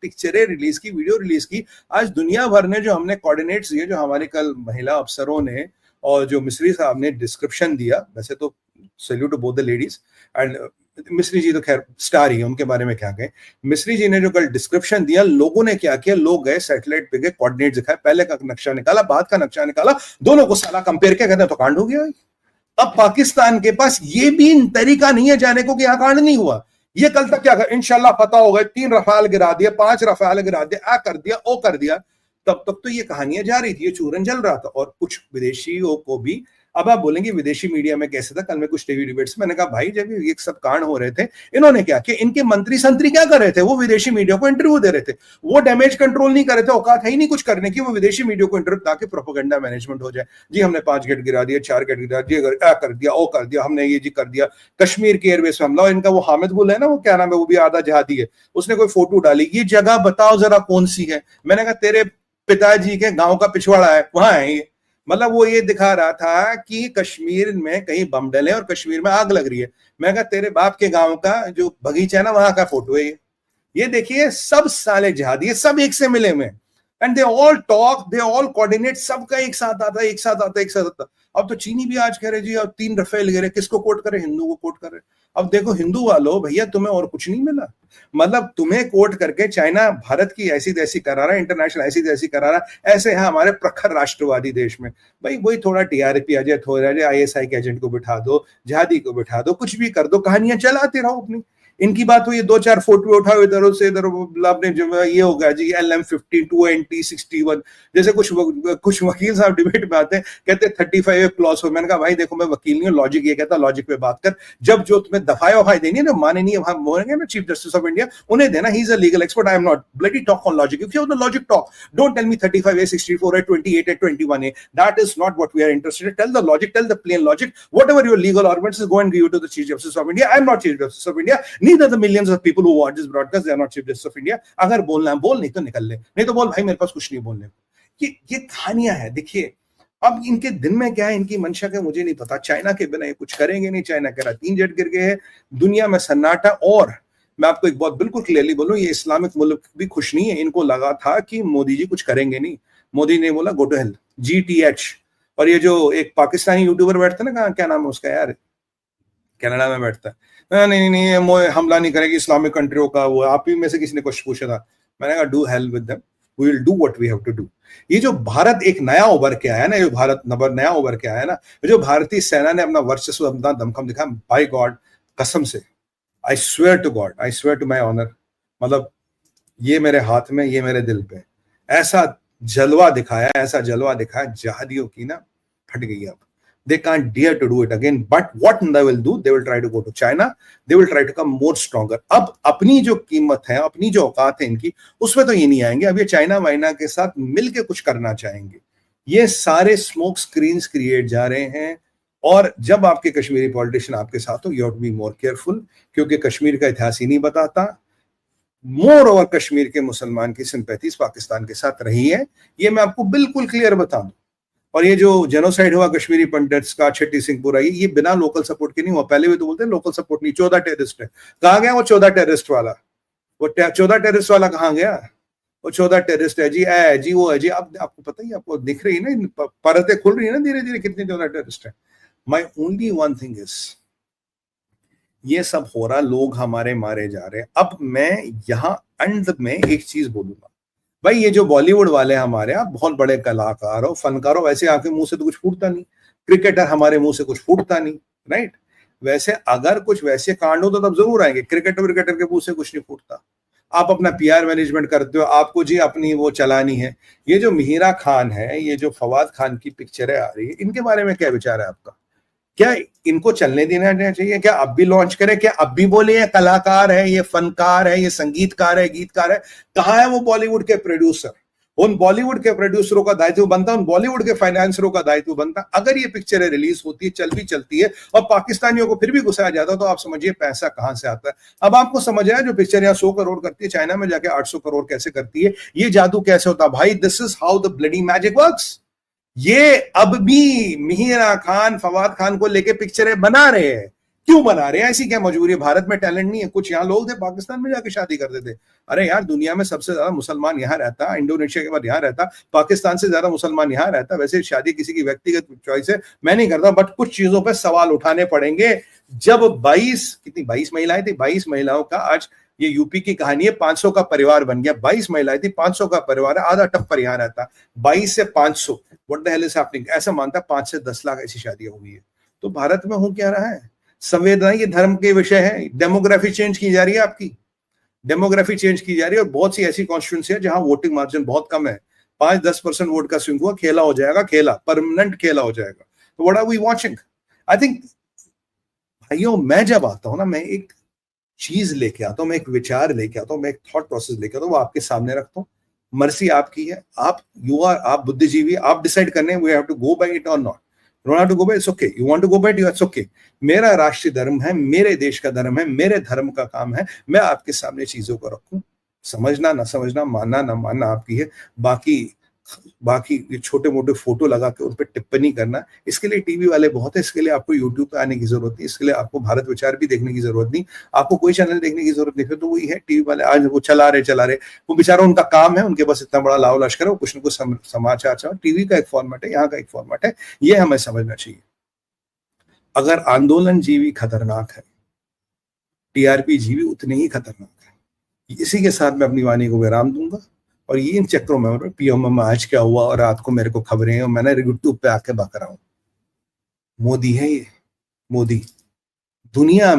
पिक्चरें रिलीज की, video release की। आज दुनिया भर ने जो हमने कोऑर्डिनेट्स दिए, जो हमारे कल महिला अफसरों ने और जो मिस्री साहब ने डिस्क्रिप्शन दिया, वैसे तो salute to both the ladies, and Misri ji तो खैर स्टार ही, उनके बारे में क्या कहें। मिस्री जी ने जो कल डिस्क्रिप्शन दिया, लोगों ने क्या किया, लोग गए सैटेलाइट पे गए, कोऑर्डिनेट दिखाए, पहले का नक्शा निकाला, बाद का नक्शा निकाला, दोनों को साला कंपेयर किया, कहते हैं तो कांड हो गया। अब पाकिस्तान के पास ये भी तरीका नहीं है जाने को कि यहां कांड नहीं हुआ। ये कल तक क्या कर, इंशाल्लाह पता होगा, 3 रफाल गिरा दिया, 5 रफाल गिरा दिया, आ कर दिया, ओ कर दिया। तब तक तो ये कहानियां जा रही थी, ये चूरन जल रहा था। और कुछ विदेशियों को भी, अब आप बोलेंगे विदेशी मीडिया में कैसे था, कल मैं कुछ टीवी डिबेट्स में मैंने कहा भाई जब ये सब कांड हो रहे थे, इन्होंने क्या किया, इनके मंत्री संतरी क्या कर रहे थे, वो विदेशी मीडिया को इंटरव्यू दे रहे थे। वो डैमेज कंट्रोल नहीं कर रहे थे, औकात है ही नहीं कुछ करने की, वो विदेशी मीडिया को इंटरव्यू, ताकि प्रोपेगेंडा मैनेजमेंट हो जाए। जी हमने 5 गेट गिरा दिया, 4 गेट गिरा दिया, आ कर दिया, ओ कर दिया, हमने ये जी कर दिया। कश्मीर के एयरवेज पे हमला, इनका वो हामिद गुल है ना, वो क्या नाम है, वो भी आधा जहादी है, उसने कोई फोटो डाली, ये जगह बताओ जरा कौन सी है। मैंने कहा तेरे पिताजी के गांव का पिछवाड़ा है, वहां है ये। मतलब वो ये दिखा रहा था कि कश्मीर में कहीं बम डले और कश्मीर में आग लग रही है। मैं कहा तेरे बाप के गांव का जो बगीचा है ना, वहां का फोटो है ये देखिए, सब साले जिहादी है, सब एक से मिले हुए, and they all talk, they all coordinate, सबका एक साथ आता है, एक साथ आता है, एक साथ आता है। अब तो चीनी भी आज कह रहे जी, अब 3 रफेल गिरे, किसको कोट करे, हिंदू को कोट करे। अब देखो हिंदू वालों, भैया तुम्हें और कुछ नहीं मिला, मतलब तुम्हें कोट करके चाइना भारत की ऐसी तैसी करा रहा है, इंटरनेशनल ऐसी तैसी करा रहा है, ऐसे है हमारे प्रखर राष्ट्रवादी देश में। भाई वही थोड़ा टीआरपी आ जाए, थोड़ा आईएसआई के एजेंट को बिठा दो, जिहादी को बिठा दो, कुछ भी कर दो, कहानियां चलाते रहो अपनी। इनकी बात हुई 2-4 फोटो उठाओ इधर से इधर, आपने जो ये हो गया जी LM50 2NT61, जैसे कुछ वकील साहब डिबेट में आते हैं, कहते 35 क्लॉज हो। मैंने कहा भाई देखो मैं वकील नहीं हूं, लॉजिक ये कहता, लॉजिक पे बात कर। जब जो तुम्हें दफाए वफाए देनी है ना, माननीय हम बोलेंगे ना चीफ जस्टिस ऑफ इंडिया, उन्हें देना, he is a legal expert, I am not, bloody talk on logic, if you have the logic talk, don't tell me 35A 64A 28A 21A, that is not what we are interested in. Tell the logic, tell the plain logic, whatever your legal arguments is, go and give it to the chief justice of India. I am not chief justice of India, neither the millions of people who watch this broadcast, they are not chief justice of India. अगर बोलना है बोल, नहीं तो निकल ले, नहीं तो बोल भाई मेरे पास कुछ नहीं बोलने को। ये कहानियां है। देखिए अब इनके दिन में क्या है, इनकी मंशा के मुझे नहीं पता। चाइना के बिना ये कुछ करेंगे नहीं। चाइना कह रहा 3 जेट गिर गए हैं, दुनिया में सन्नाटा। और मैं आपको एक बात बिल्कुल क्लियरली बोलूं, ये इस्लामिक मुल्क भी खुश नहीं है। इनको लगा था कि मोदी जी कुछ करेंगे नहीं, मोदी ने बोला गो टू हेल, GTH। और ये जो एक पाकिस्तानी यूट्यूबर बैठता है ना, क्या नाम है उसका यार, कनाडा में बैठता है, नहीं हमला नहीं करेगी इस्लामिक कंट्रियों का। वो आप ही में से किसी ने कुछ पूछा था, मैंने कहा do hell with them, we will do what we have to do. ये जो भारत एक नया उभर के आया ना, जो भारत नया उभर के आया ना, जो भारतीय सेना ने अपना वर्चस्व, अपना दमखम दिखाया, बाय गॉड कसम से, I swear to god, I swear to my honour, मतलब ये मेरे हाथ में, ये मेरे दिल पे, ऐसा जलवा दिखाया, ऐसा जलवा दिखाया, जहादियों की ना फट गई। अब they can't dare to do it again, but what they will do, they will try to go to China, they will try to come more stronger। अब अपनी जो कीमत है, अपनी जो औकात है इनकी, उसमें तो ये नहीं आएंगे। अब ये चाइना वाइना के साथ मिलके कुछ करना चाहेंगे। ये सारे स्मोक स्क्रीन्स क्रिएट जा रहे हैं। और जब आपके कश्मीरी पॉलिटिशियन आपके साथ हो, you have to be more careful, क्योंकि कश्मीर का इतिहास ही नहीं बताता। मोर ओवर कश्मीर के मुसलमान की सिंपैथीज पाकिस्तान के साथ रही है, ये मैं आपको बिल्कुल क्लियर बता दूं। और ये जो जेनोसाइड हुआ कश्मीरी पंडित्स का, छठी सिंहपुरा, ये बिना लोकल सपोर्ट के नहीं हुआ। पहले भी तो बोलते हैं लोकल सपोर्ट नहीं, 14 टेररिस्ट है। कहाँ गया वो 14 टेररिस्ट वाला? वो 14 टेररिस्ट वाला कहाँ गया? वो 14 टेररिस्ट है जी, है जी, वो है जी। अब आपको पता ही, आपको दिख रही है ना, परतें खुल रही है ना धीरे धीरे, कितने 14 टेररिस्ट है। My only one thing is, ये सब हो रहा, लोग हमारे मारे जा रहे हैं। अब मैं यहाँ अंत में एक चीज बोलूंगा, भाई ये जो बॉलीवुड वाले हमारे, आप बहुत बड़े कलाकार हो, फनकार हो, वैसे आपके मुंह से तो कुछ फूटता नहीं, क्रिकेटर हमारे मुंह से कुछ फूटता नहीं, राइट? वैसे अगर कुछ वैसे कांड हो तो तब जरूर आएंगे। क्रिकेटर के मुंह से कुछ नहीं फूटता। आप अपना PR मैनेजमेंट करते हो, आपको जी अपनी वो चलानी है। ये जो मिहिरा खान है, ये जो फवाद खान की पिक्चरें आ रही है, इनके बारे में क्या विचार है आपका? क्या इनको चलने देना चाहिए? क्या अब भी लॉन्च करें? क्या अब भी बोले ये कलाकार है, ये फनकार है, ये संगीतकार है, गीतकार है? कहाँ है वो बॉलीवुड के प्रोड्यूसर? उन बॉलीवुड के प्रोड्यूसरों का दायित्व बनता, उन बॉलीवुड के फाइनेंसरों का दायित्व बनता। अगर ये पिक्चरें रिलीज होती है, चलती है और पाकिस्तानियों को फिर भी गुस्साया जाता, तो आप समझिए पैसा कहां से आता है। अब आपको समझ आया, जो पिक्चर यहाँ 100 करोड़ करती है, चाइना में जाके 800 करोड़ कैसे करती है? ये जादू कैसे होता भाई? This is how the bloody magic works. ये अब भी मिहिरा खान, फवाद खान को लेके पिक्चरें बना रहे हैं। क्यों बना रहे हैं? ऐसी क्या मजबूरी है? भारत में टैलेंट नहीं है? कुछ यहाँ लोग थे पाकिस्तान में जाके शादी करते थे। अरे यार, दुनिया में सबसे ज्यादा मुसलमान यहाँ रहता, इंडोनेशिया के बाद यहाँ रहता, पाकिस्तान से ज्यादा मुसलमान यहाँ रहता। वैसे शादी किसी की व्यक्तिगत चॉइस है, मैं नहीं करता, बट कुछ चीजों पर सवाल उठाने पड़ेंगे। जब 22 महिलाएं थी, 22 महिलाओं का, आज ये यूपी की कहानी है, 500 का परिवार बन गया। 22 महिलाएं थी, 500 का परिवार है, आधा टप्पर यहाँ रहता। 22 से 500, what the hell is happening? ऐसा मानता 5 से 10 लाख ऐसी शादियां हुई है। तो भारत में हो क्या रहा है? संवेदना ये धर्म के विषय है। डेमोग्राफी चेंज की जा रही है, आपकी डेमोग्राफी चेंज की जा रही है, और बहुत सी ऐसी कॉन्स्टिट्यूंसी है जहां वोटिंग मार्जिन बहुत कम है। 5-10% वोट का स्विंग हुआ, खेला हो जाएगा, खेला परमानेंट खेला हो जाएगा। तो what are we watching? I think भाइयों, मैं जब आता हूं ना, मैं एक चीज लेके आता हूं, मैं एक विचार लेके आता हूं, मैं एक थॉट प्रोसेस लेके आता हूं, वो आपके सामने रखता हूं। मर्जी आपकी है, आप बुद्धिजीवी, आप डिसाइड करने, we have to go by it और not. You don't have to go by, it's okay. You want to go by it, it's okay. मेरा राष्ट्रीय धर्म है, मेरे देश का धर्म है, मेरे धर्म का काम है, मैं आपके सामने चीजों को रखूं। समझना ना समझना, मानना ना मानना आपकी है। बाकी ये छोटे मोटे फोटो लगा के उन पर टिप्पणी करना, इसके लिए टीवी वाले बहुत है, इसके लिए आपको यूट्यूब पे आने की जरूरत नहीं, इसके लिए आपको भारत विचार भी देखने की जरूरत नहीं, आपको कोई चैनल देखने की जरूरत नहीं। फिर तो वही है, टीवी वाले आज वो चला रहे, वो बेचारा, उनका काम है, उनके पास इतना बड़ा लाव लश्कर है, वो कुछ न कुछ समाचार चला। टीवी का एक फॉर्मेट है, यहाँ का एक फॉर्मेट है, ये हमें समझना चाहिए। अगर आंदोलन जीवी खतरनाक है, टीआरपी जीवी उतने ही खतरनाक है। इसी के साथ मैं अपनी वाणी को विराम दूंगा, और ये इन चक्रों में पीएम में आज क्या हुआ, और रात को मेरे को खबरें हैं, और मैंने यूट्यूब पे आके बक रहा हूं। मोदी है ये, मोदी दुनिया